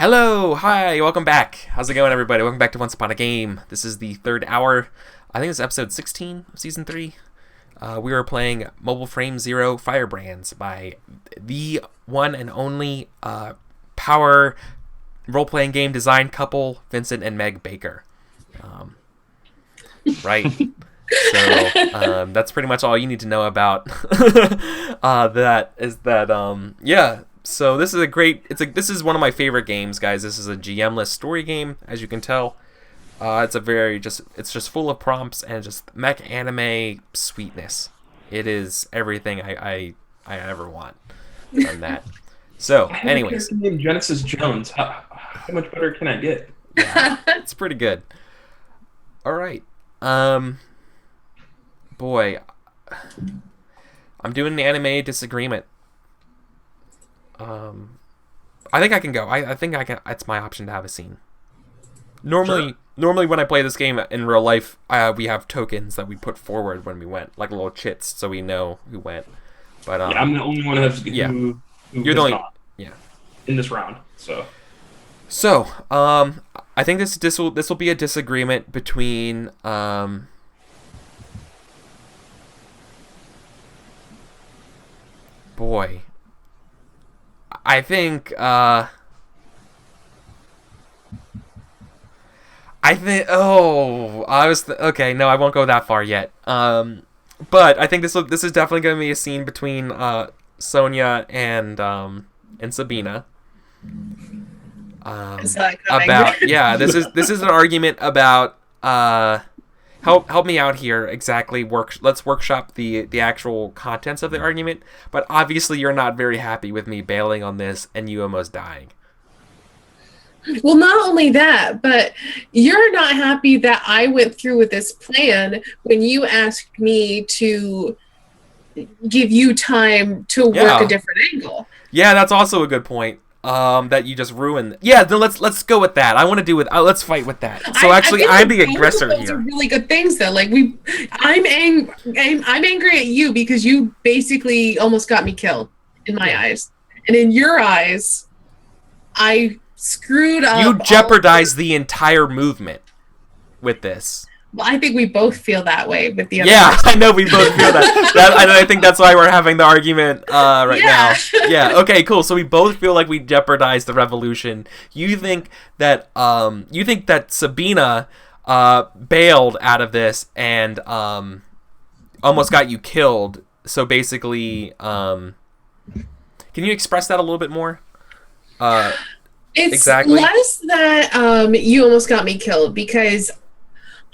Hello, hi, welcome back. How's it going, everybody? Welcome back to Once Upon a Game. This is the third hour. I think it's episode 16 of season 3. We are playing Mobile Frame Zero Firebrands by the one and only power role-playing game design couple, Vincent and Meg Baker. Right. So that's pretty much all you need to know about that. Yeah. So this is this is one of my favorite games, guys. This is a GM-less story game, as you can tell. It's just full of prompts and just mech anime sweetness. It is everything I ever want from that. So, anyways, named Genesis Jones. How much better can I get? Yeah, it's pretty good. All right. Boy, I'm doing an anime disagreement. I think I can go. I think I can. It's my option to have a scene. Normally when I play this game in real life, we have tokens that we put forward when we went, like little chits, so we know who went. But yeah, I'm the only one who you're the only in this round. So I think this will be a disagreement between boy. I think okay, no, I won't go that far yet. But I think this is definitely going to be a scene between Sonia and Sabina. This is an argument about help me out here exactly. Let's workshop the actual contents of the argument. But obviously, you're not very happy with me bailing on this and you almost dying. Well, not only that, but you're not happy that I went through with this plan when you asked me to give you time to work a different angle. Yeah, that's also a good point. That you just ruined. Yeah, then let's go with that. I want to do with. Let's fight with that. So I'm the aggressor here. Those are really good things, though. Like I'm angry at you because you basically almost got me killed in my eyes, and in your eyes, I screwed up. You jeopardized the entire movement with this. Well, I think we both feel that way with the other. Yeah, person. I know we both feel that. I think that's why we're having the argument right now. Yeah. Okay. Cool. So we both feel like we jeopardized the revolution. You think that Sabina bailed out of this and almost got you killed. So basically, can you express that a little bit more? It's exactly. less that you almost got me killed because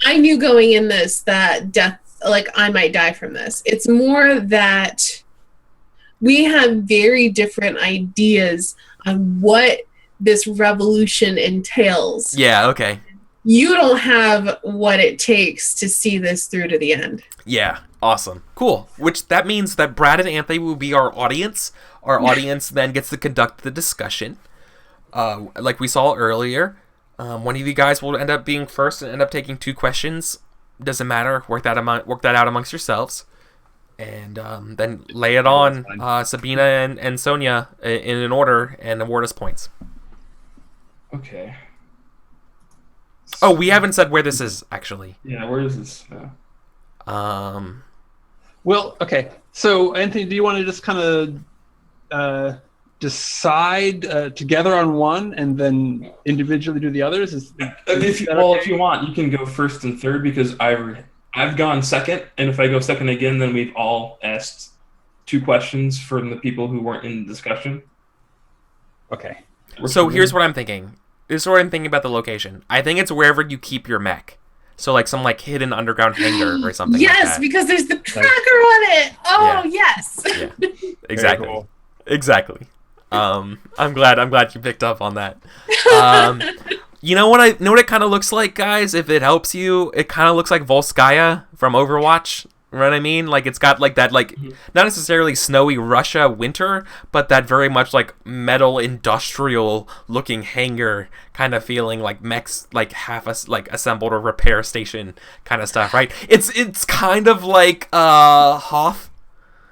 I knew going in this that death, like I might die from this. It's more that we have very different ideas on what this revolution entails. Yeah, okay. You don't have what it takes to see this through to the end. Yeah, awesome. Cool. Which that means that Brad and Anthony will be our audience. Our audience then gets to conduct the discussion. Like we saw earlier. One of you guys will end up being first and end up taking 2 questions. Doesn't matter. Work that out amongst yourselves, and then lay it on Sabina and Sonia in an order and award us points. Okay. Oh, we haven't said where this is actually. Yeah, where is this? Well, okay. So, Anthony, do you want to just kind of decide together on one and then individually do the others? If you want, you can go first and third because I've gone second, and if I go second again, then we've all asked 2 questions from the people who weren't in the discussion. Okay. So here's what I'm thinking. This is what I'm thinking about the location. I think it's wherever you keep your mech. So like some like hidden underground hangar or something. Yes, like that. Because there's the tracker on it. Oh yeah. Yes. Yeah. Exactly. Cool. Exactly. I'm glad you picked up on that. You know what it kind of looks like, guys? If it helps you, it kind of looks like Volskaya from Overwatch. You know what I mean? Like it's got like that, like not necessarily snowy Russia winter, but that very much like metal industrial looking hangar kind of feeling, like mechs like half assembled or repair station kind of stuff, right? It's kind of like Hoth.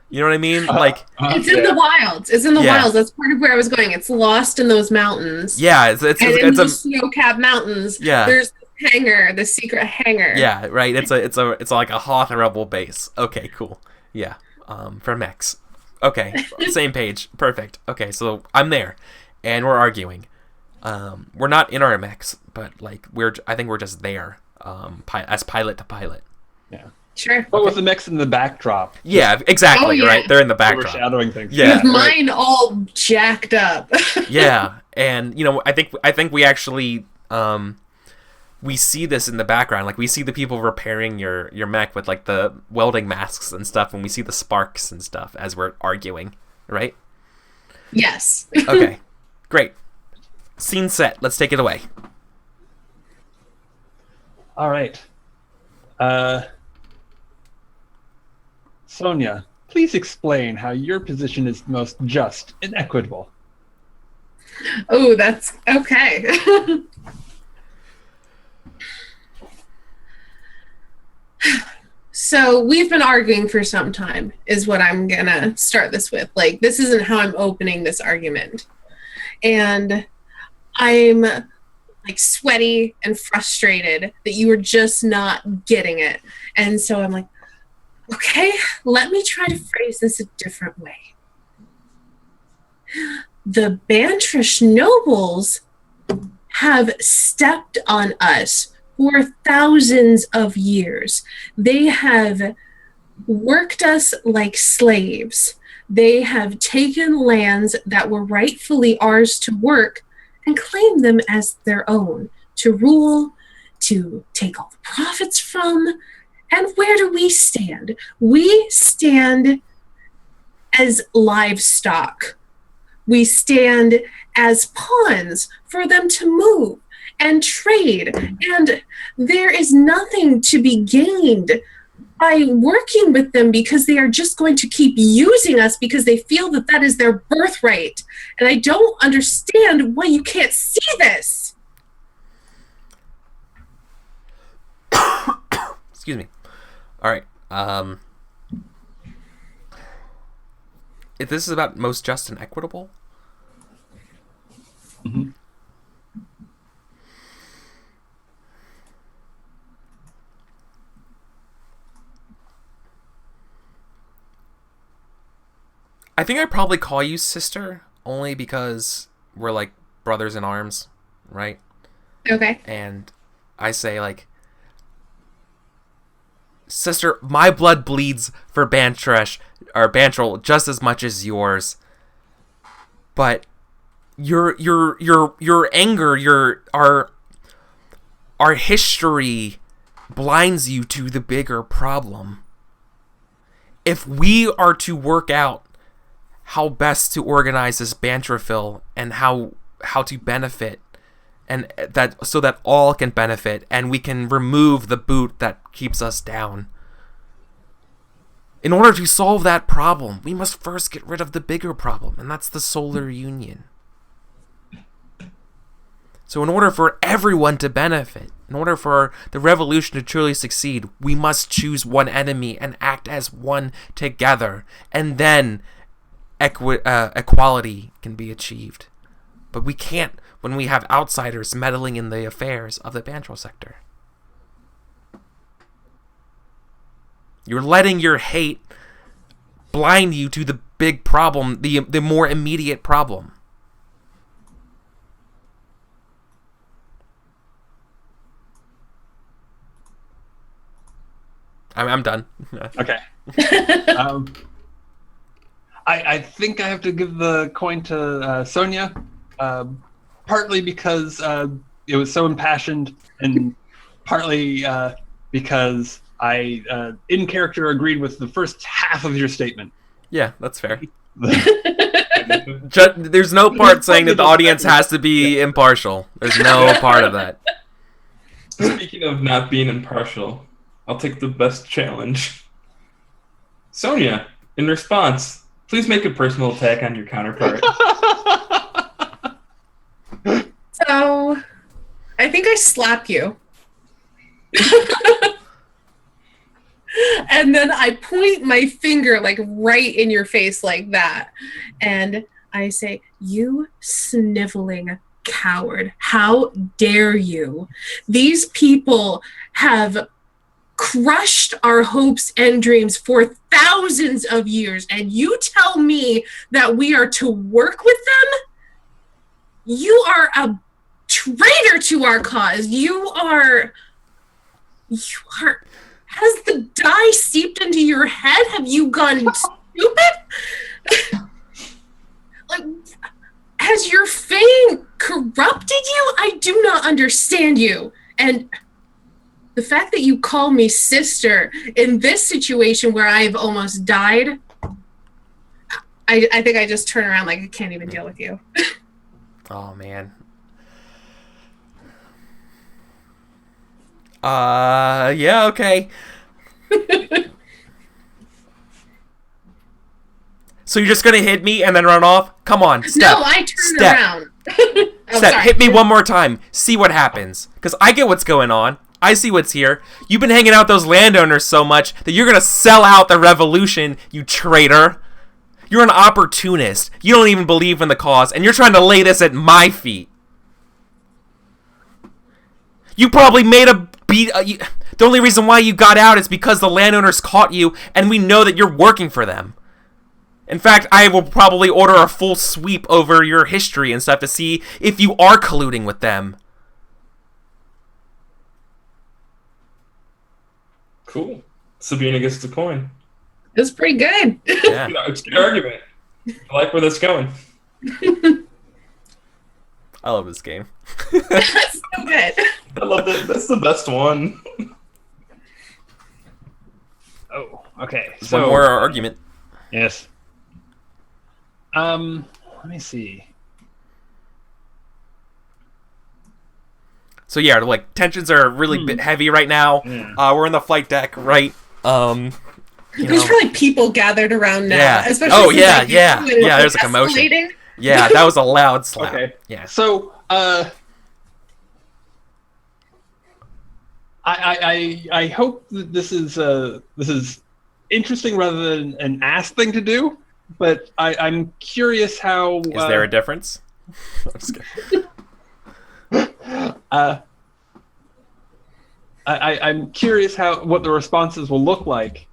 You know what I mean? Like, It's in the wilds. It's in the Yeah. wilds. That's part of where I was going. It's lost in those mountains. yeah, And in those snow-capped mountains, Yeah. there's this hangar, the secret hangar. yeah, right. It's like a Hoth rebel base. Okay, cool. Yeah, for mechs. Okay, same page. Perfect. Okay, so I'm there, and we're arguing. We're not in our mechs, but like I think we're just there, as pilot to pilot. Yeah. Sure. But with the mechs in the backdrop. Yeah, exactly. Oh, yeah. Right, they're in the backdrop. Overshadowing things. Yeah, With mine all jacked up. Yeah, and I think we actually we see this in the background. Like we see the people repairing your mech with like the welding masks and stuff, and we see the sparks and stuff as we're arguing, right? Yes. Okay, great. Scene set. Let's take it away. All right. Sonia, please explain how your position is most just and equitable. Oh, that's okay. So we've been arguing for some time, is what I'm gonna start this with. Like, this isn't how I'm opening this argument. And I'm like sweaty and frustrated that you are just not getting it. And so I'm like, okay, let me try to phrase this a different way. The Bantrish nobles have stepped on us for thousands of years. They have worked us like slaves. They have taken lands that were rightfully ours to work and claimed them as their own, to rule, to take all the profits from. And where do we stand? We stand as livestock. We stand as pawns for them to move and trade. And there is nothing to be gained by working with them, because they are just going to keep using us because they feel that that is their birthright. And I don't understand why you can't see this. Excuse me. All right. If this is about most just and equitable. Mm-hmm. I think I'd probably call you sister only because we're like brothers in arms, right? Okay. And I say like, sister, my blood bleeds for Bantrish or Bantrol just as much as yours. But your anger, our history blinds you to the bigger problem. If we are to work out how best to organize this Bantrafil and how to benefit, and that so that all can benefit, and we can remove the boot that keeps us down. In order to solve that problem, we must first get rid of the bigger problem, and that's the Solar Union. So in order for everyone to benefit, in order for the revolution to truly succeed, we must choose one enemy and act as one together, and then equality can be achieved. But we can't when we have outsiders meddling in the affairs of the Bantrol sector. You're letting your hate blind you to the big problem, the more immediate problem. I'm done. Okay. I think I have to give the coin to Sonia, partly because it was so impassioned, and partly because I, in character, agreed with the first half of your statement. Yeah, that's fair. There's no part saying that the audience has to be impartial. There's no part of that. Speaking of not being impartial, I'll take the best challenge. Sonia, in response, please make a personal attack on your counterpart. So, I think I slap you. And then I point my finger like right in your face like that. And I say, you sniveling coward. How dare you? These people have crushed our hopes and dreams for thousands of years. And you tell me that we are to work with them? You are a traitor to our cause. You are, has the dye seeped into your head? Have you gone stupid? Like, has your fame corrupted you? I do not understand you. And the fact that you call me sister in this situation where I've almost died, I think I just turn around like I can't even deal with you. Oh, man. Yeah, okay. So you're just gonna hit me and then run off? Come on, step. No, I turn around. Step, hit me one more time. See what happens. Because I get what's going on. I see what's here. You've been hanging out with those landowners so much that you're gonna sell out the revolution, you traitor. You're an opportunist. You don't even believe in the cause, and you're trying to lay this at my feet. You probably made a beat. The only reason why you got out is because the landowners caught you, and we know that you're working for them. In fact, I will probably order a full sweep over your history and stuff to see if you are colluding with them. Cool. Sabina gets the coin. It's pretty good. Yeah. It's a good argument. I like where that's going. I love this game. That's so good. I love it. That's the best one. Oh, okay. One more argument. Yes. Let me see. So yeah, like tensions are really heavy right now. Yeah. We're in the flight deck, right? There's probably people gathered around now. Yeah. Especially Oh since, yeah, like, yeah, it's yeah. There's a commotion. escalating. Yeah, that was a loud slap. Okay. Yeah. So, I hope that this is interesting rather than an ass thing to do. But I'm curious how. Is there a difference? I'm just kidding. I'm curious what the responses will look like.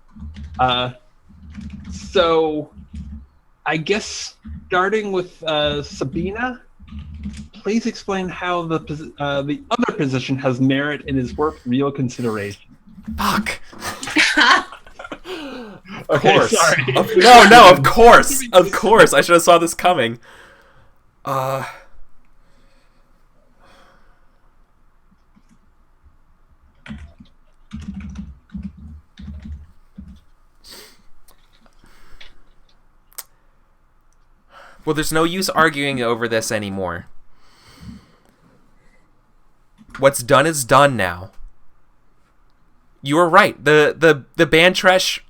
So, I guess starting with Sabina, please explain how the other position has merit and is worth real consideration. Fuck. Of Okay, course. sorry. No, of course. Of course. I should have saw this coming. Well, there's no use arguing over this anymore. What's done is done now. You were right. The Bantresh,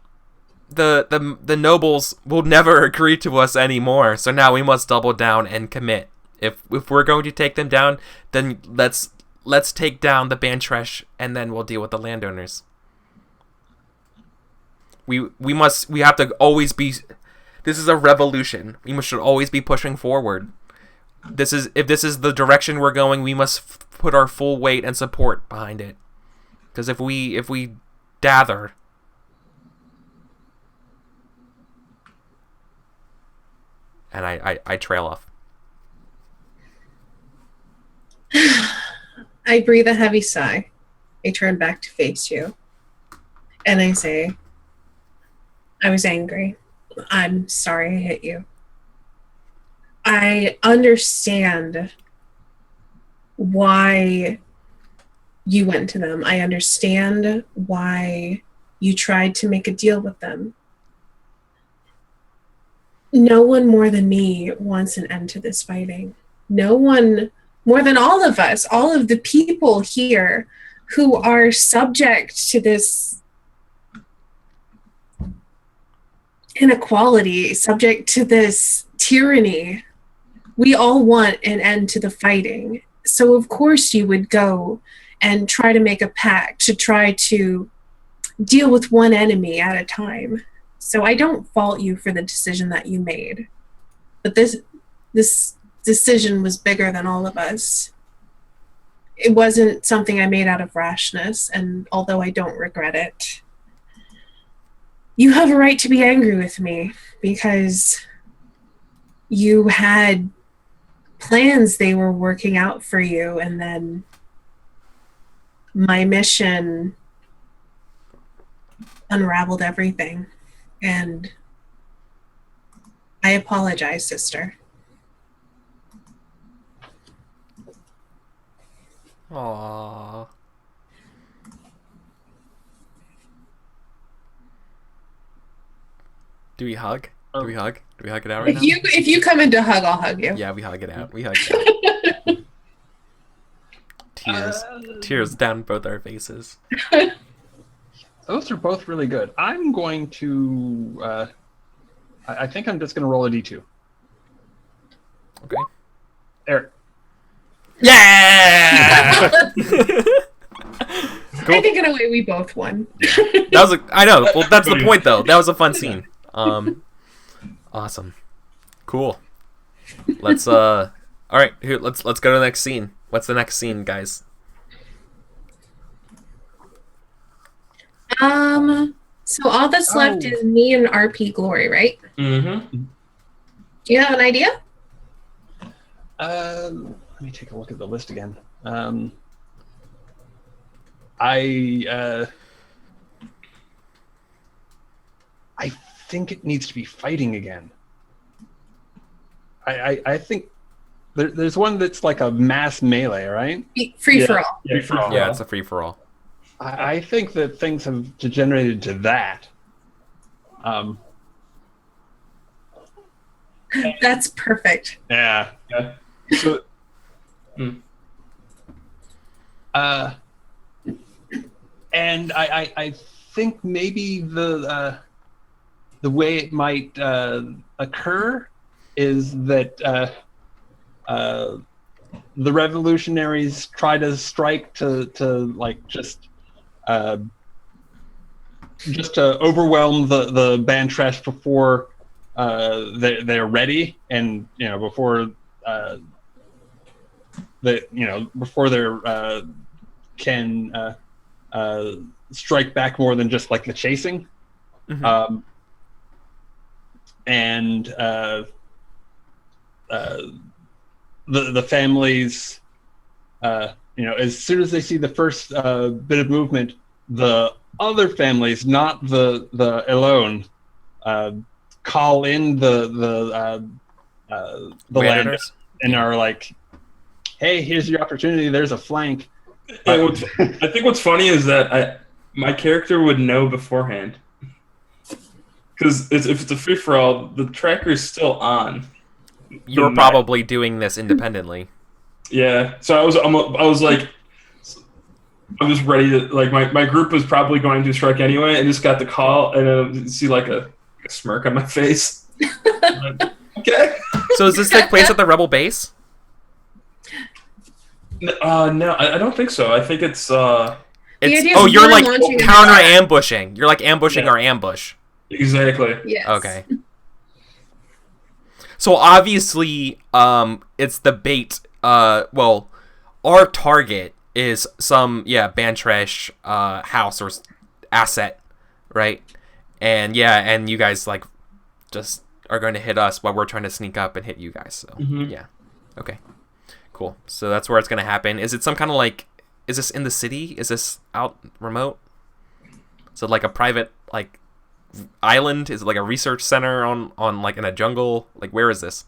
the nobles will never agree to us anymore. So now we must double down and commit. If we're going to take them down, then let's take down the Bantresh and then we'll deal with the landowners. We have to always be. This is a revolution. We should always be pushing forward. If this is the direction we're going, we must put our full weight and support behind it. Because if we dather, and I trail off. I breathe a heavy sigh. I turn back to face you. And I say, I was angry. I'm sorry I hit you. I understand why you went to them. I understand why you tried to make a deal with them. No one more than me wants an end to this fighting. No one more than all of us, all of the people here who are subject to this inequality, subject to this tyranny. We all want an end to the fighting. So of course you would go and try to make a pact to try to deal with one enemy at a time. So I don't fault you for the decision that you made. But this decision was bigger than all of us. It wasn't something I made out of rashness, and although I don't regret it, you have a right to be angry with me because you had plans they were working out for you, and then my mission unraveled everything. And I apologize, sister. Aww. Do we hug? Do we hug? Do we hug it out right now? If you come in to hug, I'll hug you. Yeah, we hug it out. We hug it out. Tears down both our faces. Those are both really good. I'm going to... I think I'm just going to roll a d2. Okay. Eric. Yeah! Cool. I think in a way we both won. That was I know. Well, that's the point, though. That was a fun scene. Awesome. Cool. Let's all right. Here, let's go to the next scene. What's the next scene, guys? So all that's left is me and RP Glory, right? Mm-hmm. Do you have an idea? Let me take a look at the list again. I think it needs to be fighting again. I think there's one that's like a mass melee, right? Free for all. Yeah, free for all. Yeah, it's a free for all. I think that things have degenerated to that. That's perfect. Yeah. So, and I think maybe the way it might occur is that the revolutionaries try to strike to like just to overwhelm the Bantrash before they're ready, and before before they're can strike back more than just like the chasing. Mm-hmm. And the families, as soon as they see the first bit of movement, the other families, not the alone, call in the land and are like, "Hey, here's your opportunity. There's a flank." I think what's funny is that my character would know beforehand, because if it's a free for all, the tracker's still on. You're probably doing this independently. Yeah, so I was ready to, like, my group was probably going to strike anyway, and just got the call, and see like a smirk on my face. Like, okay. So does this take place at the rebel base? No, I don't think so. I think it's you're like counter ambushing. You're like ambushing our ambush. Exactly. Yes. Okay. So obviously, it's the bait. Well, our target is some Bantrash house or asset, right? And and you guys like just are going to hit us while we're trying to sneak up and hit you guys. So yeah, okay, cool. So that's where it's going to happen. Is it some kind of like? Is this in the city? Is this out remote? Is it like a private like island? Is it like a research center on like in a jungle? Like where is this?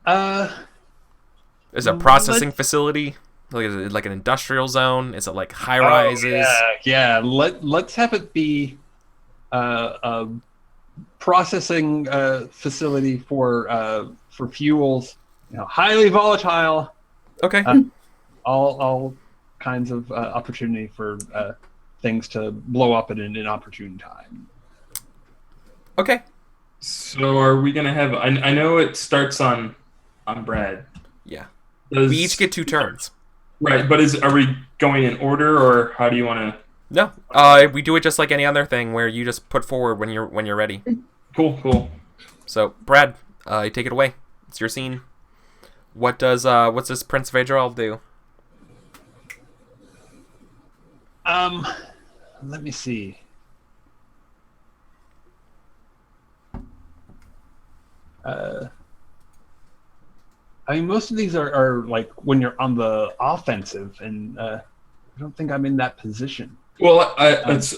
Is it a processing facility? Like is it like an industrial zone? Is it like high rises? Yeah. Let's have it be a processing facility for fuels. Highly volatile. Okay. All kinds of opportunity for things to blow up at an inopportune time. Okay. So are we gonna have? I know it starts on Brad. Yeah. We each get 2 turns. Right, but are we going in order, or how do you want to? No, we do it just like any other thing, where you just put forward when you're ready. Cool. So, Brad, you take it away. It's your scene. What's this Prince Vedral do? Let me see. I mean, most of these are like when you're on the offensive, and I don't think I'm in that position. Well, it's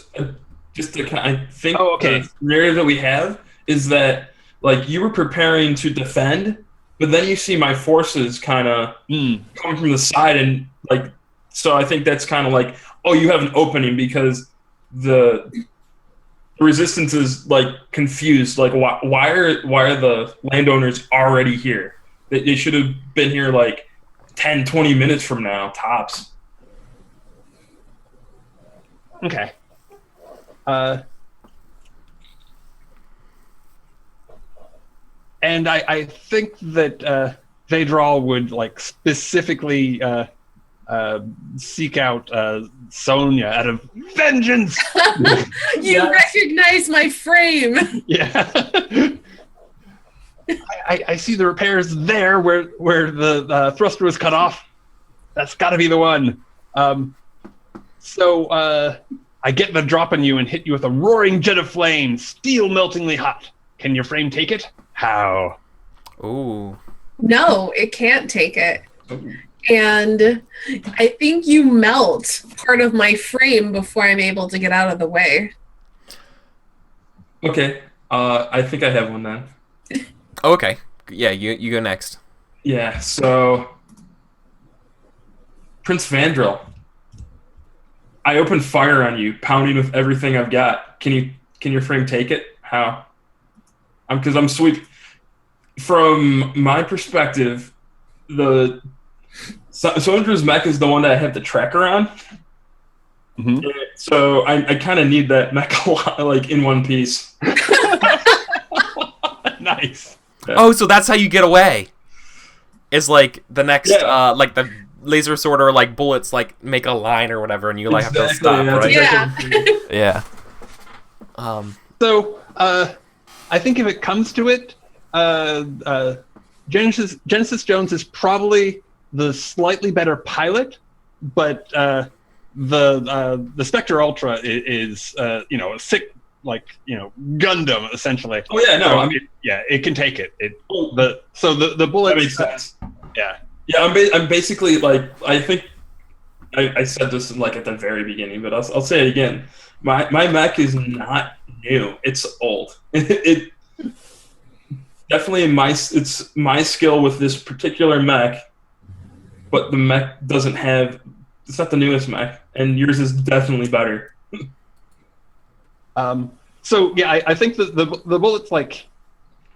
just to kind of, I think the narrative that we have is that like you were preparing to defend, but then you see my forces kind of coming from the side, and like, so I think that's kind of like, oh, you have an opening because the resistance is like confused. Like, why are the landowners already here? They should have been here like 10, 20 minutes from now, tops. Okay. And I think that Vedral would like specifically seek out Sonya out of vengeance. You recognize my frame. Yeah. I see the repairs there where the thruster was cut off. That's got to be the one. So I get the drop on you and hit you with a roaring jet of flame, steel meltingly hot. Can your frame take it? How? Ooh. No, it can't take it. And I think you melt part of my frame before I'm able to get out of the way. Okay. I think I have one then. Oh, okay. Yeah, you go next. Yeah, so Prince Vandrel, I opened fire on you, pounding with everything I've got. Can your frame take it? How? Because I'm sweet. From my perspective, Sondra's mech is the one that I have the tracker on. Mm-hmm. So I kind of need that mech a lot, like in one piece. Nice. Yeah. Oh, so that's how you get away. Is like the next, like the laser sorter, like bullets, like make a line or whatever, and you like have to stop, right? Yeah. Yeah. So I think if it comes to it, Genesis Jones is probably the slightly better pilot, but the Spectre Ultra is a sick, like, Gundam essentially. Oh yeah, no, so, I mean, it can take it. The bullet that makes sense. Yeah. Yeah, I'm basically like, I think I said this like at the very beginning, but I'll say it again. My mech is not new; it's old. It definitely it's my skill with this particular mech, but the mech doesn't have. It's not the newest mech, and yours is definitely better. So yeah, I think the bullets, like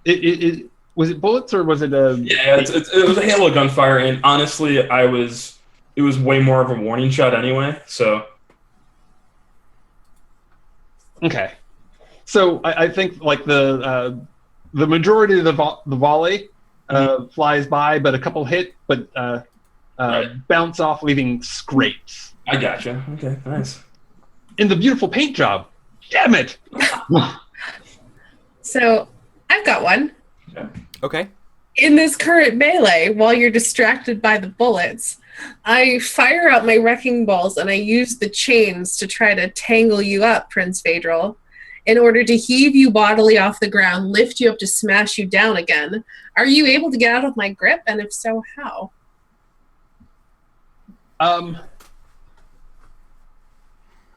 it was it bullets or was it a? Yeah, it was a hail of gunfire, and honestly, it was way more of a warning shot anyway. So okay, so I think like the majority of the volley flies by, but a couple hit, but right. bounce off, leaving scrapes. I gotcha. Okay, nice. In the beautiful paint job. Damn it! So I've got one. Yeah. Okay. In this current melee, while you're distracted by the bullets, I fire out my wrecking balls and I use the chains to try to tangle you up, Prince Vedral, in order to heave you bodily off the ground, lift you up to smash you down again. Are you able to get out of my grip? And if so, how?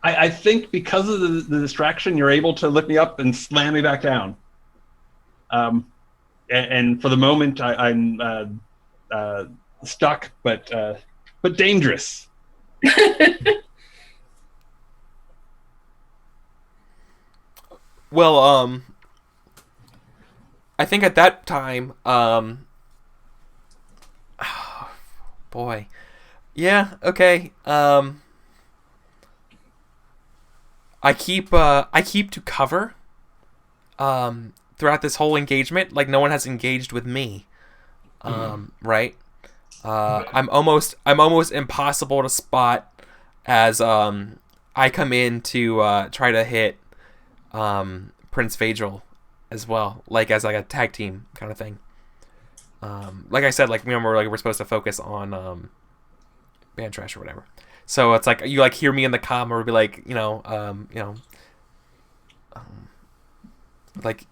I think because of the distraction, you're able to lift me up and slam me back down. And for the moment, I'm stuck, but dangerous. Well, I think at that time, oh, boy, yeah, okay. I keep to cover throughout this whole engagement, like no one has engaged with me, right? I'm almost impossible to spot as I I come in to try to hit Prince Phaedral as well, like as like a tag team kind of thing. Like I said, like remember, like we're supposed to focus on band trash or whatever. So it's like you like hear me in the comm or be like, like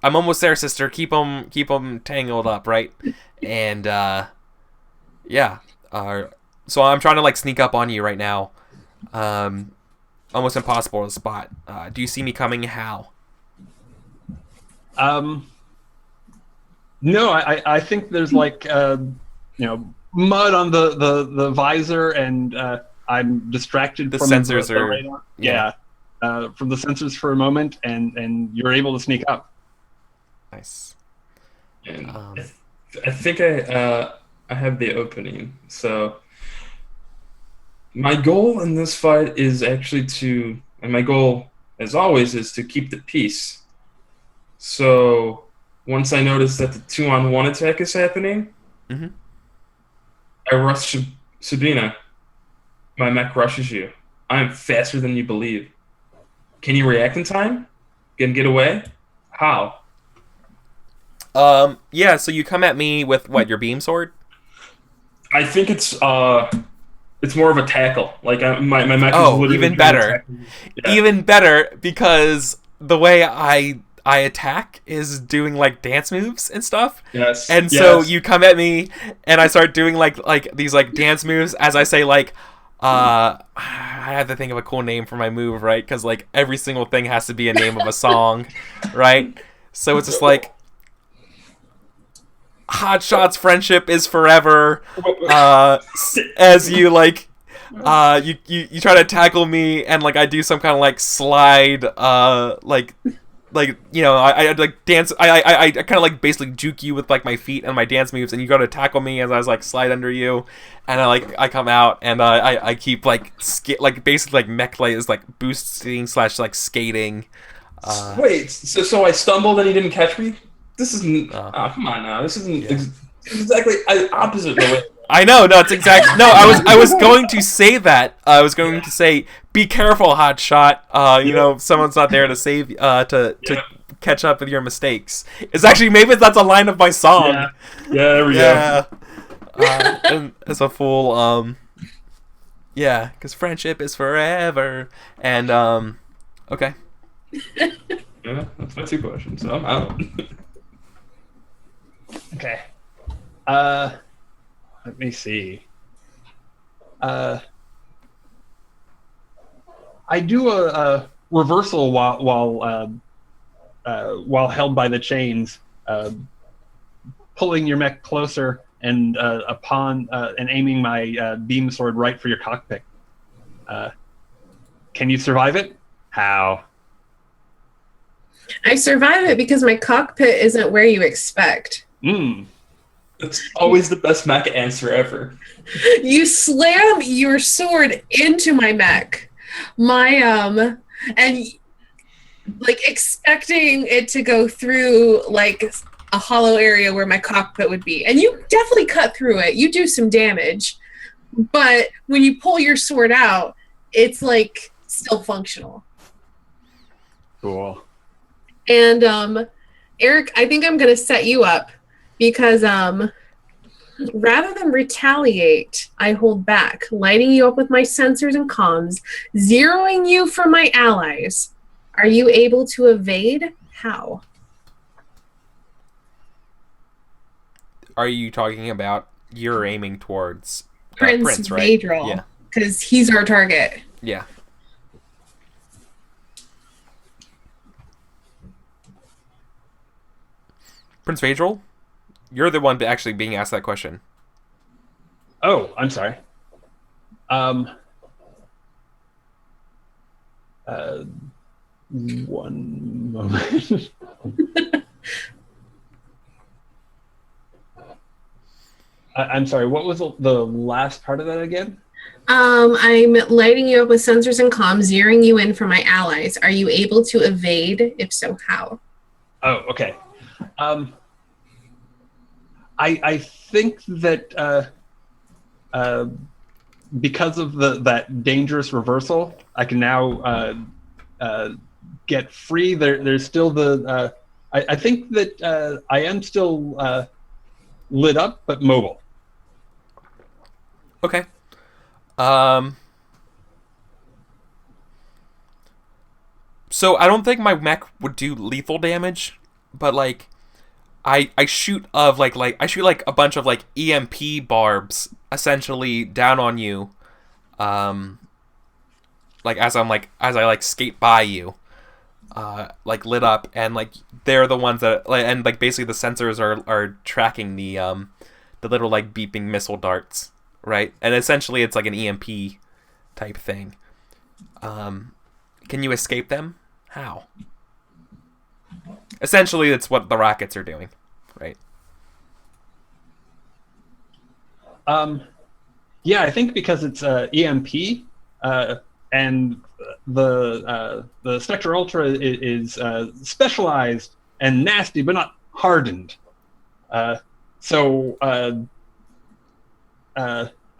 I'm almost there, sister. Keep them tangled up, right? And yeah. So I'm trying to like sneak up on you right now. Almost impossible to spot. Do you see me coming? How? No, I think there's like mud on the visor, and I'm distracted The from sensors the are radar. Yeah. From the sensors for a moment, and you're able to sneak up. Nice. And I think I have the opening. So my goal in this fight is actually and my goal, as always, is to keep the peace. So once I notice that the 2-on-1 attack is happening, I rush Sabrina. My mech rushes you. I am faster than you believe. Can you react in time? Can get away? How? Yeah, so you come at me with what, your beam sword? I think it's more of a tackle. Like my mech is literally even better. Yeah. Even better, because the way I attack is doing like dance moves and stuff. Yes. And so you come at me and I start doing like these like dance moves as I say like I have to think of a cool name for my move, right? Because like every single thing has to be a name of a song, right? So it's just like Hot Shots, friendship is forever. As you like, you try to tackle me, and like I do some kind of like slide, like I like dance. I kind of like basically juke you with like my feet and my dance moves, and you go to tackle me as I was like slide under you, and I come out and I keep like basically like mech light is like boosting / like skating. Wait, so I stumbled and he didn't catch me? This isn't. Come on now. This isn't exactly opposite the way. I know. No, it's exactly. No, I was going to say that. I was going to say, be careful, Hot Shot. Someone's not there to save. To catch up with your mistakes. It's actually maybe that's a line of my song. Yeah. There we go. And as a fool. Yeah, because friendship is forever. And okay. Yeah, that's my 2 questions. So I'm out. Okay. Let me see. I do a reversal while held by the chains, pulling your mech closer and and aiming my beam sword right for your cockpit. Can you survive it? How? I survive it because my cockpit isn't where you expect. That's always the best mech answer ever. You slam your sword into my mech, and like expecting it to go through like a hollow area where my cockpit would be, and you definitely cut through it. You do some damage, but when you pull your sword out, it's like still functional. Cool. And Eric, I think I'm gonna set you up because rather than retaliate, I hold back, lighting you up with my sensors and comms, zeroing you for my allies. Are you able to evade? How? Are you talking about you're aiming towards Prince right? Phaedral, Yeah. because he's our target. Yeah. Prince Phaedral? You're the one actually being asked that question. Oh, I'm sorry. One moment. I'm sorry, what was the last part of that again? I'm lighting you up with sensors and comms, zeroing you in for my allies. Are you able to evade? If so, how? Oh, okay. I think that because of that dangerous reversal, I can now get free. There's still the. I think that I am still lit up, but mobile. Okay. So I don't think my mech would do lethal damage, but like I shoot I shoot like a bunch of like EMP barbs essentially down on you, like as I skate by you, like lit up, and like they're the ones that and like basically the sensors are tracking the little like beeping missile darts, right? And essentially it's like an EMP type thing. Can you escape them? How? Essentially, it's what the rockets are doing, right? Yeah, I think because it's EMP, and the Spectre Ultra is specialized and nasty, but not hardened. So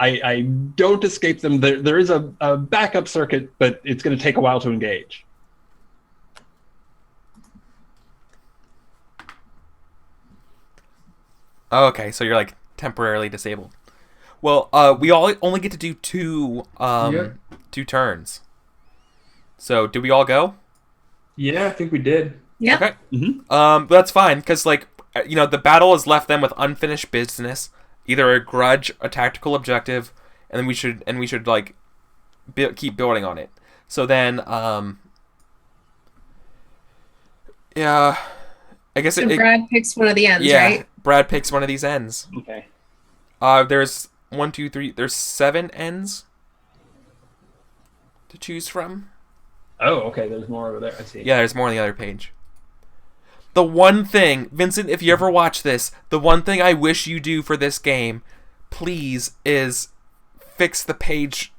I don't escape them. There is a backup circuit, but it's going to take a while to engage. Oh, okay, so you're like temporarily disabled. Well, we all only get to do two turns. So, did we all go? Yeah, I think we did. Yeah. Okay. Mm-hmm. That's fine because the battle has left them with unfinished business, either a grudge, a tactical objective, and then we should like keep building on it. So then, yeah, I guess So Brad picks one of the ends, right? Brad picks one of these ends. Okay. There's 1, 2, 3. There's 7 ends to choose from. Oh, okay. There's more over there. I see. Yeah, there's more on the other page. The one thing, Vincent, if you ever watch this, the one thing I wish you do for this game, please, is fix the page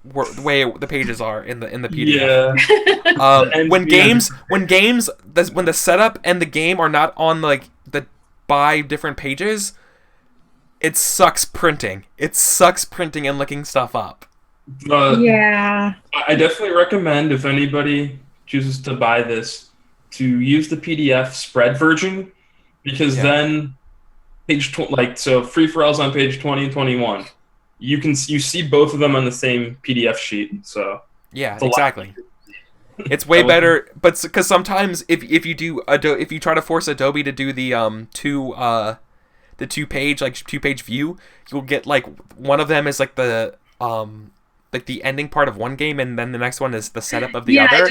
the way the pages are in the PDF. Yeah. When the setup and the game are not on like the by different pages, it sucks printing. It sucks printing and looking stuff up. Yeah. I definitely recommend, if anybody chooses to buy this, to use the PDF spread version, because then page so free for all's on page 20 and 21. You see both of them on the same PDF sheet. So yeah, exactly. It's way better, but because sometimes if you try to force Adobe to do the two page view, you'll get like one of them is like the ending part of one game, and then the next one is the setup of the other.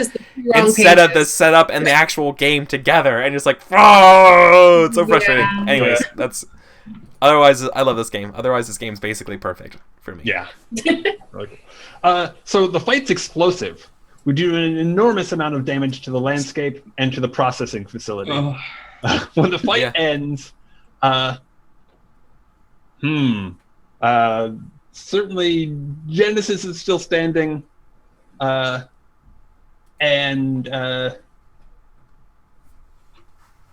Instead of the setup and the actual game together, and it's like, oh, it's so frustrating. Anyways, that's. Otherwise, I love this game. Otherwise, this game's basically perfect for me. Yeah. So the fight's explosive. We do an enormous amount of damage to the landscape and to the processing facility. When the fight ends, certainly Genesis is still standing, and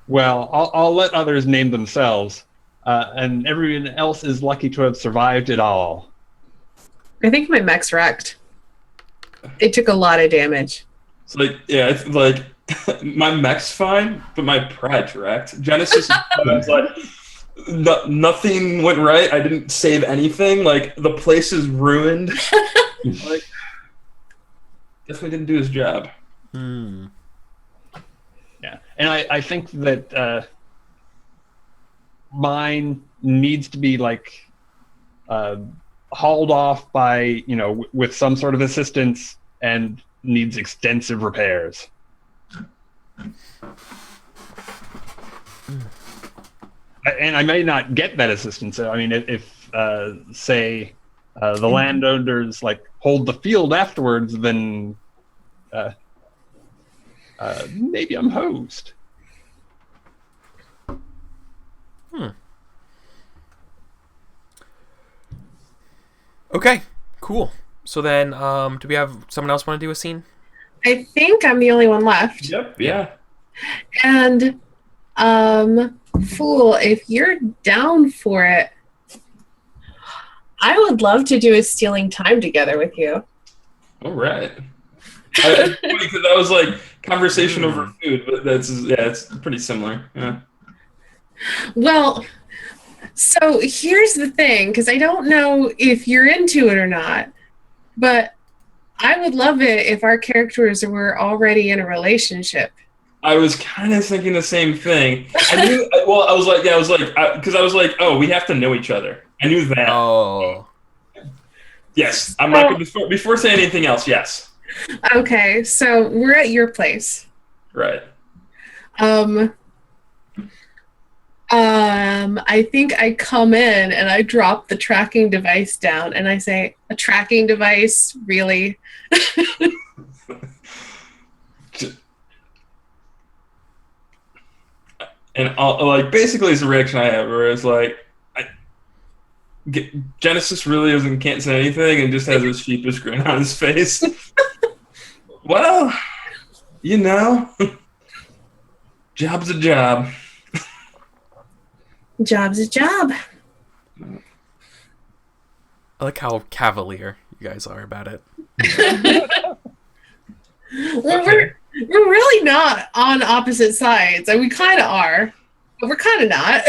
well, I'll let others name themselves. And everyone else is lucky to have survived it all. I think my mech's wrecked. It took a lot of damage. It's like, yeah, it's like my mech's fine, but my pride's wrecked. Genesis is like, nothing went right. I didn't save anything. Like, the place is ruined. Like, definitely didn't do his job. Yeah, and I think that mine needs to be like hauled off by, with some sort of assistance, and needs extensive repairs. And I may not get that assistance. I mean, if say the landowners like hold the field afterwards, then maybe I'm hosed. Okay, cool. So then, do we have someone else want to do a scene? I think I'm the only one left. Yep. Yeah. And, Fool, if you're down for it, I would love to do a stealing time together with you. All right. It's funny because that was like conversation over food, but it's pretty similar. Yeah. Well, so here's the thing, because I don't know if you're into it or not, but I would love it if our characters were already in a relationship. I was kind of thinking the same thing. I knew. Well, I was like, oh, we have to know each other. I knew that. Oh. Yes, I'm not going to before saying anything else. Yes. Okay, so we're at your place. Right. I think I come in and I drop the tracking device down and I say, a tracking device? Really? And like basically it's the reaction I have, where it's like, Genesis really can't say anything and just has this sheepish grin on his face. Well, you know, job's a job. Job's a job. I like how cavalier you guys are about it. Well, we're really not on opposite sides. And we kind of are, but we're kind of not.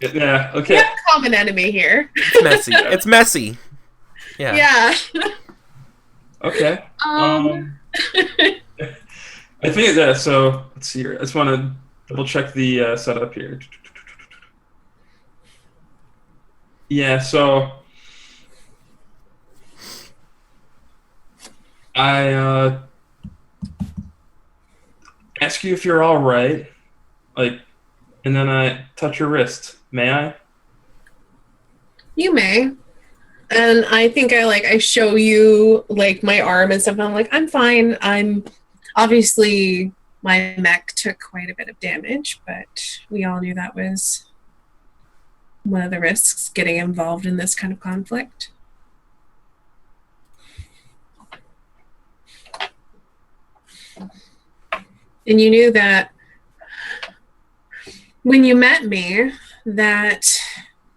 Yeah, okay. We have a common enemy here. It's messy. It's messy. Yeah. Yeah. Okay. I think that, so let's see here. I just want to double check the setup here. Yeah, so I ask you if you're all right, like, and then I touch your wrist. May I? You may. And I think I show you like my arm and stuff. And I'm like, I'm fine. I'm obviously my mech took quite a bit of damage, but we all knew that was one of the risks getting involved in this kind of conflict. And you knew that when you met me, that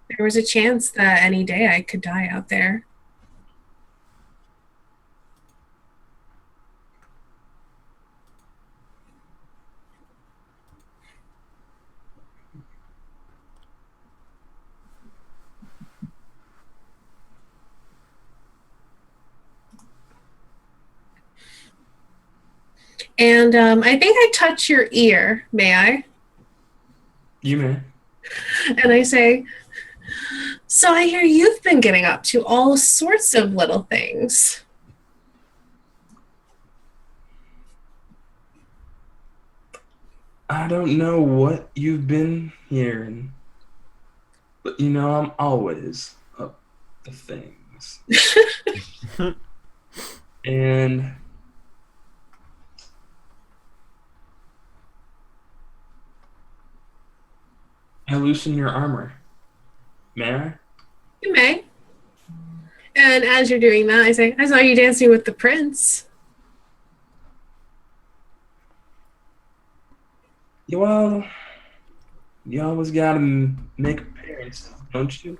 there was a chance that any day I could die out there. And I think I touch your ear, may I? You may. And I say, so I hear you've been getting up to all sorts of little things. I don't know what you've been hearing, but you know I'm always up to things. And I loosen your armor. May I? You may. And as you're doing that, I say, I saw you dancing with the prince. Well, you always gotta make appearances, don't you?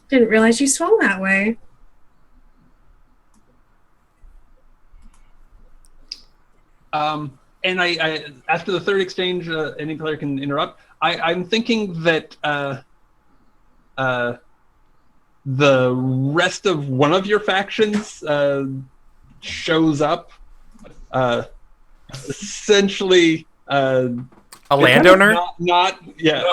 Didn't realize you swung that way. And I after the third exchange, any player can interrupt. I'm thinking that the rest of one of your factions shows up, essentially A landowner? Not yeah.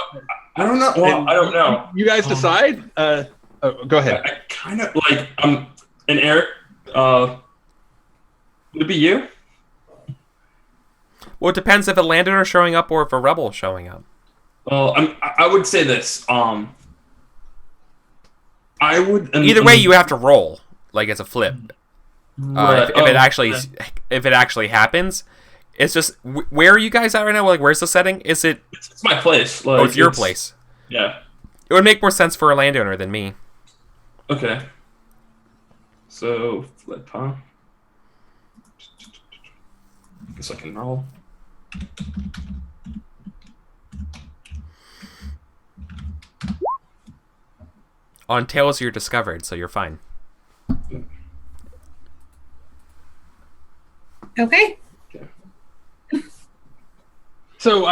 I don't know. Well, I don't know. You guys decide. Go ahead. I kind of like and Eric. Would it be you? Well, it depends if a landowner showing up or if a rebel showing up. Well, I would say this. I would. Either way, you have to roll like it's a flip. Right. If it actually happens, it's just where are you guys at right now? Like, where's the setting? Is it? It's my place. Like, it's your place. Yeah. It would make more sense for a landowner than me. Okay. So flip, huh? Guess I can roll. On Tails, you're discovered, so you're fine. Okay. So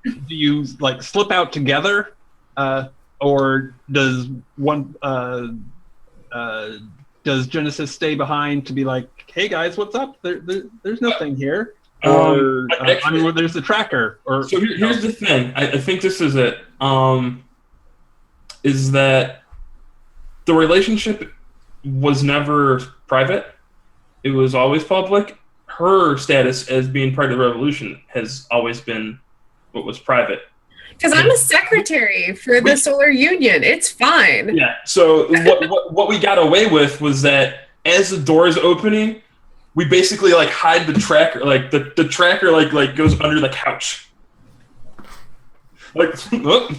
do you like slip out together, or does does Genesis stay behind to be like, hey guys, what's up? There's nothing here. Or there's the tracker. Or so here's the thing. I think this is it. Is that the relationship was never private. It was always public. Her status as being part of the revolution has always been what was private. Because I'm a secretary for the Solar Union. It's fine. Yeah. So what we got away with was that as the door is opening, we basically like hide the tracker. Like the tracker like goes under the couch. Like. Oh.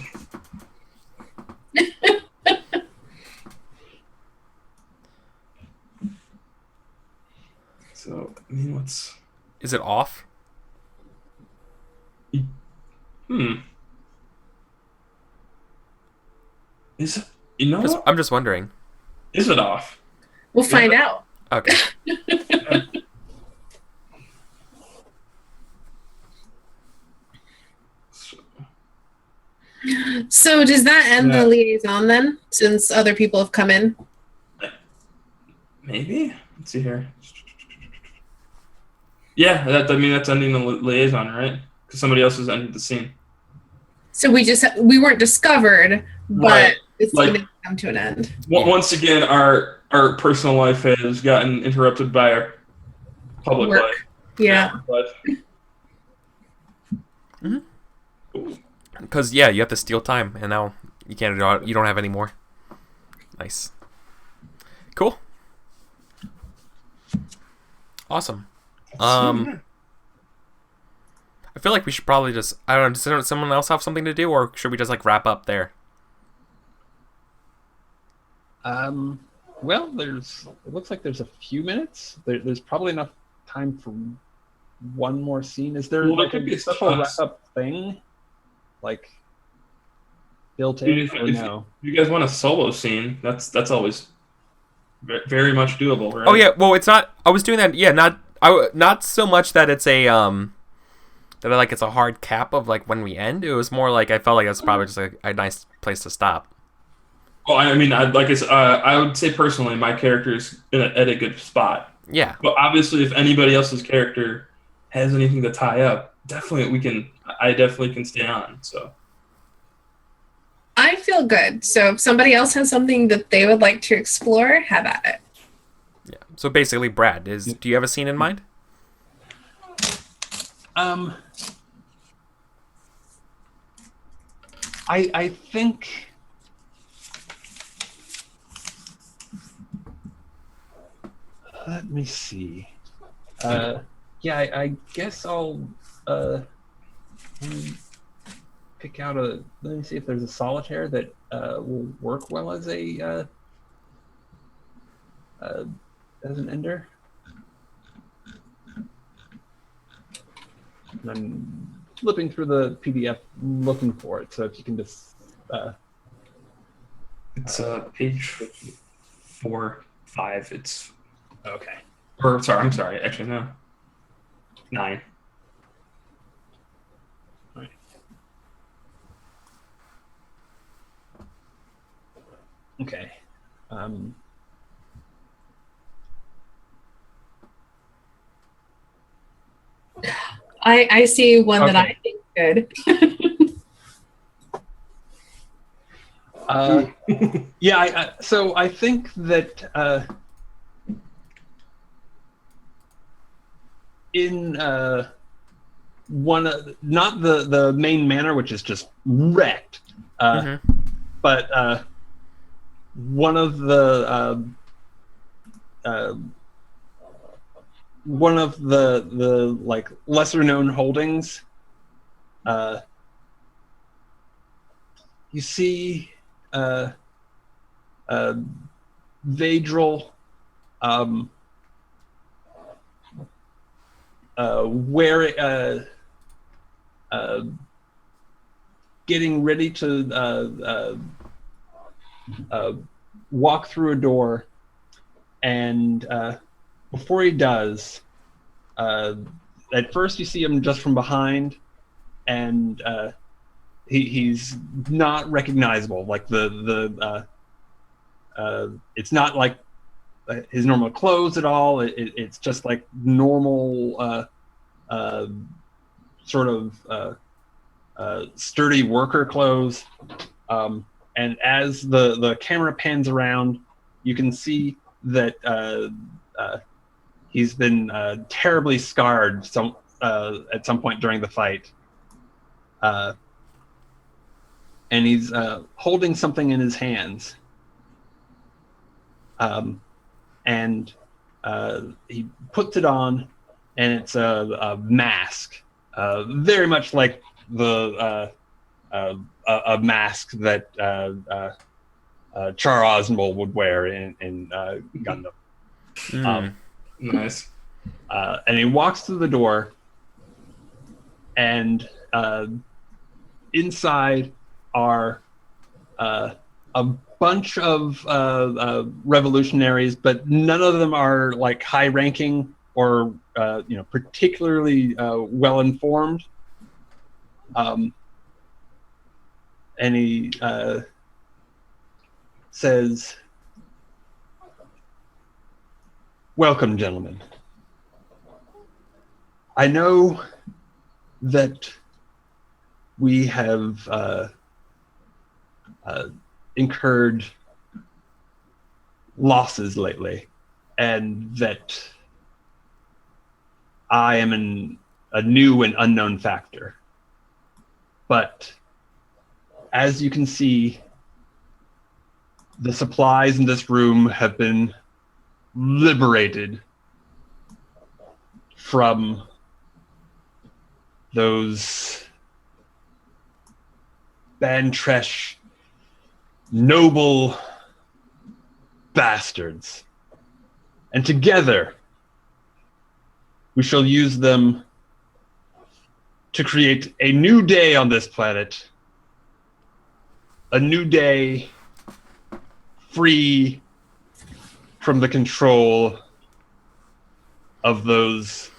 So I mean, what's? Is it off? Is it? You know what? I'm just wondering. Is it off? We'll find out. Okay. So does that end the liaison then, since other people have come in? Maybe. Let's see here. Yeah, that's ending the liaison, right? Because somebody else has entered the scene. So we weren't discovered, but Right. it's Like- going to come to an end. Once again, our personal life has gotten interrupted by our public Work. life. Yeah. Because you have to steal time, and now you can't. You don't have any more. Nice. Cool. Awesome. I feel like we should probably just. I don't know. Does someone else have something to do, or should we just like wrap up there? Well, it looks like there's a few minutes. There's probably enough time for one more scene. Is there like a special wrap-up thing, like built in? Or no? If you guys want a solo scene, that's always very much doable, right? Oh yeah. Well, it's not. I was doing that. Yeah. Not so much that it's a that like it's a hard cap of like when we end. It was more like I felt like it's probably just a nice place to stop. Well, I mean, I would say personally, my character is at a good spot. Yeah. But obviously, if anybody else's character has anything to tie up, definitely I definitely can stay on. So I feel good. So if somebody else has something that they would like to explore, have at it. Yeah. So basically, Brad, do you have a scene in mind? I think. Let me see. I guess I'll pick out let me see if there's a solitaire that will work well as an ender. And I'm flipping through the PDF looking for it, so if you can just it's page 4, 5. It's okay. Or sorry, I'm sorry. Actually, no. 9. All right. Okay. I see one that I think good. So I think that in not the main manor, which is just wrecked, but one of the like lesser known holdings, you see Vadril getting ready to walk through a door, and before he does, at first you see him just from behind, and he's not recognizable. Like it's not like his normal clothes at all. It's just like normal sort of sturdy worker clothes. And as the camera pans around, you can see that he's been terribly scarred at some point during the fight. And he's holding something in his hands. And he puts it on, and it's a mask, very much like a mask that Char Aznable would wear in Gundam. Nice. And he walks through the door, and inside are a bunch of revolutionaries, but none of them are like high-ranking or particularly well-informed. And he says, "Welcome, gentlemen. I know that we have incurred losses lately, and that I am a new and unknown factor. But as you can see, the supplies in this room have been liberated from those Bantresh noble bastards. And together, we shall use them to create a new day on this planet. A new day free from the control of those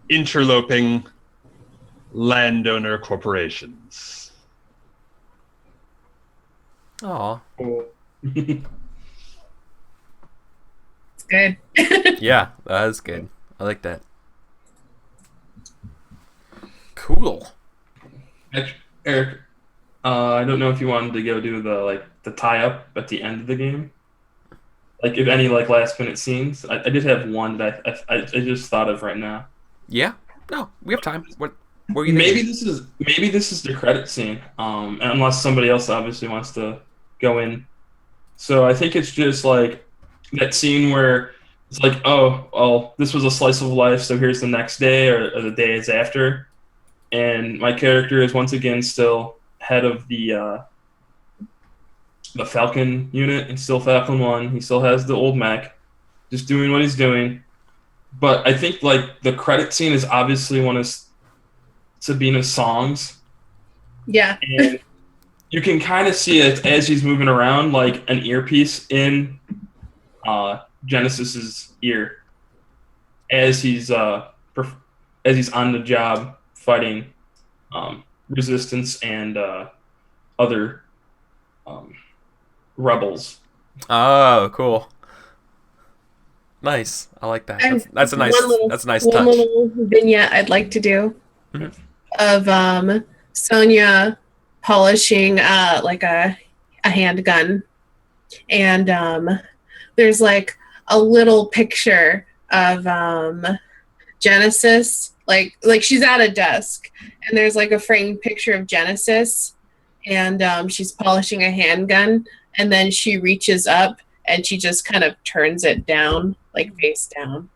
interloping landowner corporations." Aw. Cool. It's good. Yeah, that is good. I like that. Cool. Eric, I don't know if you wanted to go do the tie-up at the end of the game. Like, if any last-minute scenes. I did have one that I just thought of right now. Yeah. No, we have time. What were you Maybe thinking? this is the credit scene. Unless somebody else obviously wants to go in. So I think it's just like that scene where it's like, oh, well, this was a slice of life, so here's the next day or the days after. And my character is once again still head of the Falcon unit and still Falcon 1. He still has the old mech, just doing what he's doing. But I think the credit scene is obviously one of Sabina's songs. Yeah. And you can kind of see it as he's moving around, like an earpiece in Genesis's ear, as he's on the job fighting resistance and other rebels. Oh, cool. Nice. I like that. That's a nice touch. One little vignette I'd like to do of Sonya polishing like a handgun, and there's like a little picture of Genesis, like she's at a desk, and there's like a framed picture of Genesis, and she's polishing a handgun, and then she reaches up and she just kind of turns it down, like face down.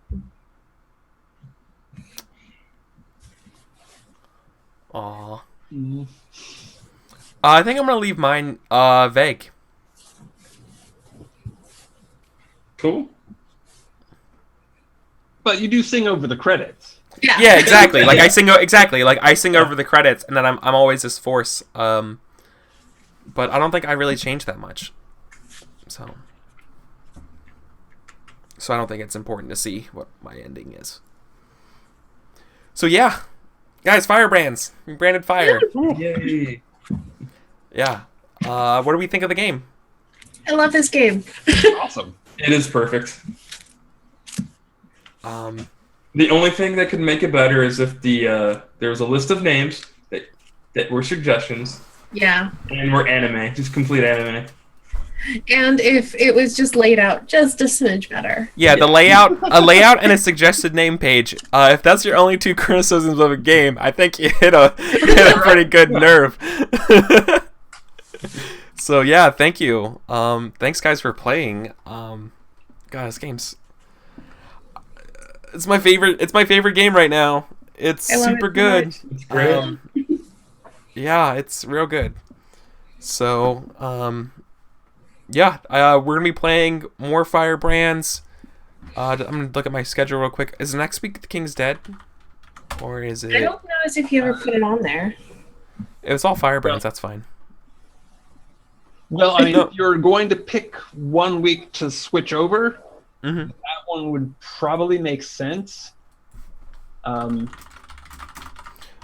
Aw. I think I'm gonna leave mine vague. Cool. But you do sing over the credits. Yeah, exactly. Like I sing over the credits, and then I'm always this force. But I don't think I really changed that much. So I don't think it's important to see what my ending is. So yeah, guys, Firebrands, branded fire. Yay! Yeah. What do we think of the game? I love this game. Awesome. It is perfect. Um, The only thing that could make it better is if there was a list of names that were suggestions Yeah. and were anime, just complete anime. And if it was just laid out just a smidge better. yeah, a layout and a suggested name page. If that's your only two criticisms of a game, I think you hit a pretty good nerve. So yeah, thank you. Thanks guys for playing. God, this game's it's my favorite game right now. It's super good. It's great. Yeah, it's real good. So, yeah, we're gonna be playing more Firebrands. I'm gonna look at my schedule real quick. Is next week The King's Dead, or is it? I don't notice if you ever put it on there. It was all Firebrands. That's fine. Well, I mean, if you're going to pick 1 week to switch over, Mm-hmm. that one would probably make sense.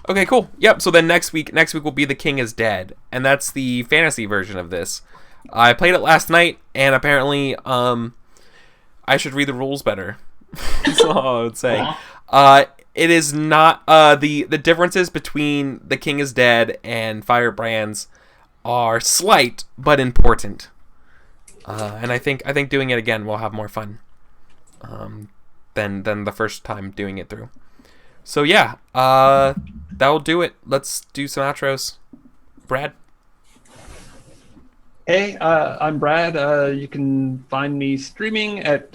Okay, cool. Yep. So then next week will be The King is Dead, and that's the fantasy version of this. I played it last night, and apparently, I should read the rules better. That's all I would say. It is not the differences between The King is Dead and Firebrands are slight but important. And I think doing it again will have more fun than the first time doing it through. So yeah, that'll do it. Let's do some outros. Brad? Hey, I'm Brad. You can find me streaming at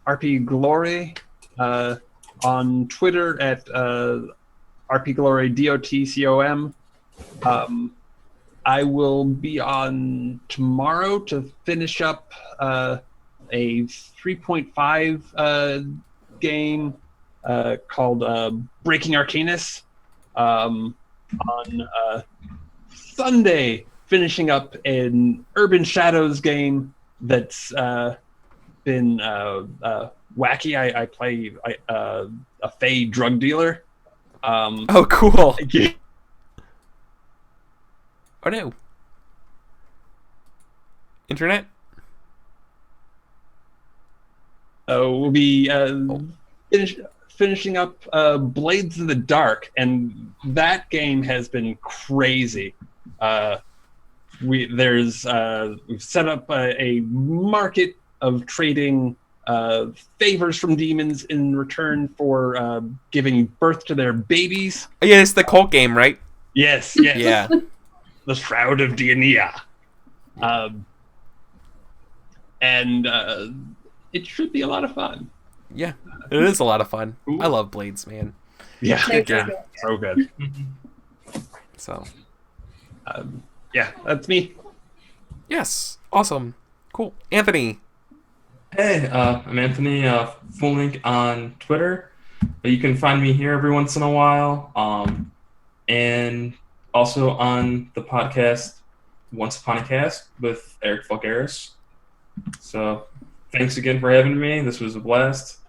RP Glory, on Twitter at RP Glory DOTCOM. I will be on tomorrow to finish up a 3.5 game called Breaking Arcanus. On Sunday, finishing up an Urban Shadows game that's been wacky. I play a Fey drug dealer. Oh, cool. Oh no. Internet? We'll be finishing up Blades in the Dark, and that game has been crazy. We've set up a market of trading favors from demons in return for giving birth to their babies. Oh, yeah, it's the cult game, right? Yes. Yeah. The Shroud of Diania. And it should be a lot of fun. Yeah, it is a lot of fun. Ooh. I love Blades, man. Yeah, Good game. so good. So, Yeah, that's me. yes, awesome, cool. Anthony. Hey, I'm Anthony. Full link on Twitter. You can find me here every once in a while. And also on the podcast Once Upon a Cast with Eric Vulgaris. So thanks again for having me. This was a blast.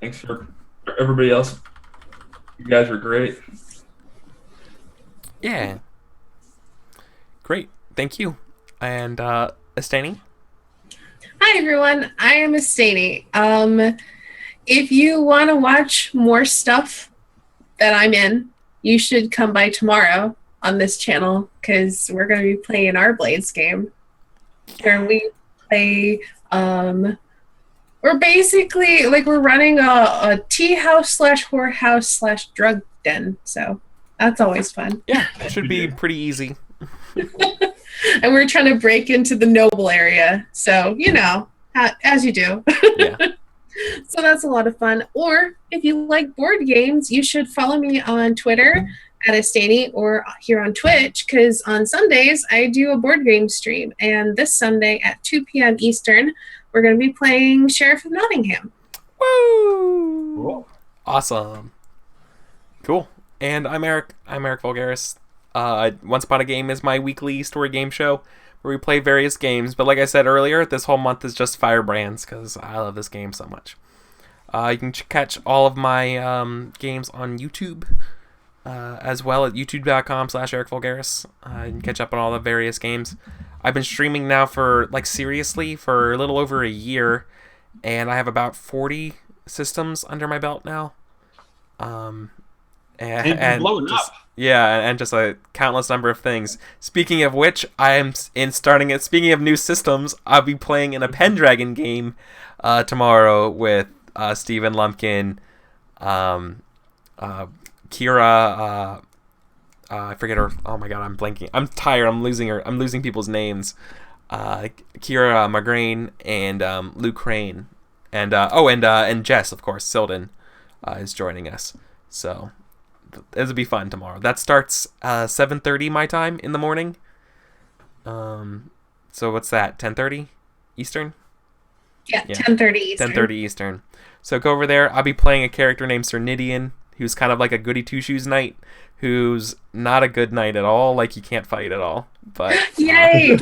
Thanks for everybody else. You guys were great. Yeah. Great, thank you. And Estani. Hi everyone, I am Estani. If you want to watch more stuff that I'm in, you should come by tomorrow on this channel because we're going to be playing our Blades game where we play we're basically like we're running a tea house / whorehouse / drug den, so that's always fun. Yeah, it should be pretty easy. And we're trying to break into the noble area, so you know, as you do. Yeah. So that's a lot of fun. Or if you like board games, you should follow me on Twitter at Estani or here on Twitch, because on Sundays I do a board game stream. And this Sunday at 2 p.m. Eastern, we're going to be playing Sheriff of Nottingham. Woo! Cool. Awesome. Cool. And I'm Eric. I'm Eric Vulgaris. Once Upon a Game is my weekly story game show where we play various games. But like I said earlier, this whole month is just Firebrands because I love this game so much. You can catch all of my games on YouTube as well at youtube.com/EricVulgaris. You can catch up on all the various games. I've been streaming now for, like, seriously, for a little over a year, and I have about 40 systems under my belt now. And blowing just, up. Yeah, and just a countless number of things. Speaking of which, speaking of new systems, I'll be playing in a Pendragon game tomorrow with Steven Lumpkin, Kira, I forget her. Oh my god, I'm blanking. I'm tired. I'm losing people's names. Kira Magrain and Luke Crane, and Jess, of course. Silden is joining us. So it'll be fun tomorrow. That starts 7:30 my time in the morning. So what's that? 10:30 Eastern. Yeah, 10:30 Eastern. 10:30 Eastern. So go over there. I'll be playing a character named Sir Nidian, who's kind of like a goody two shoes knight, who's not a good knight at all. Like, he can't fight at all. But yay!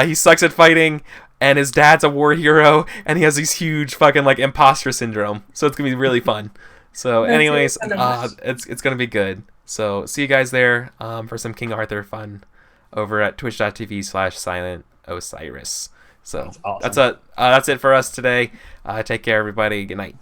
He sucks at fighting, and his dad's a war hero, and he has these huge fucking like imposter syndrome. So it's gonna be really fun. So, anyways, it's gonna be good. So see you guys there for some King Arthur fun over at twitch.tv/SilentOsiris. So that's awesome. that's it for us today. Take care, everybody. Good night.